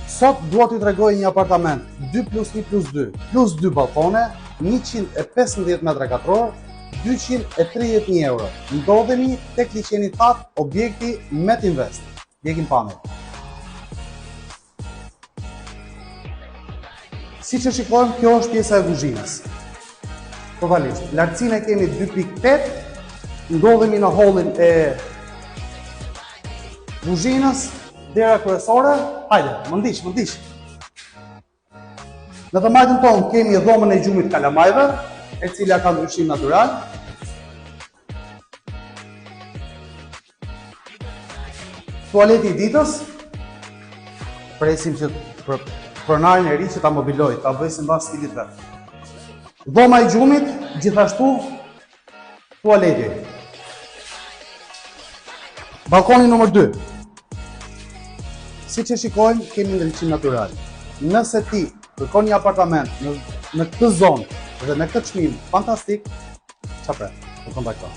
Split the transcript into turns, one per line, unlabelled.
Sot dua t'ju tregoj një apartament 2+1+2 plus 2 balkone, 115 m2, 230.000 euro. Ndodhemi tek liçeni TAP, objekti Metinvest. Djegim pamje. Si që shikojmë, kjo është pjesa e kuzhinës. Totalisht, lartësinë e kemi 2.8, ndodhemi në hallin e kuzhinës, dera kryesore. Hajde, më ndiq. Në të majtën tonë kemi dhomën e gjumit kalamajve, e cila ka ndryshim natyral. Tualeti i ditës, presim që pronarin e ri që ta mobiloj, ta bëj sipas stilit vet. Dhoma e gjumit, gjithashtu tualeti. Balkoni numër 2. Si që shikojmë, kemi ndryshim natyral. Nëse ti kërkon një apartament në këtë zonë dhe me këtë çmim fantastik, çfarë? Të kontakto.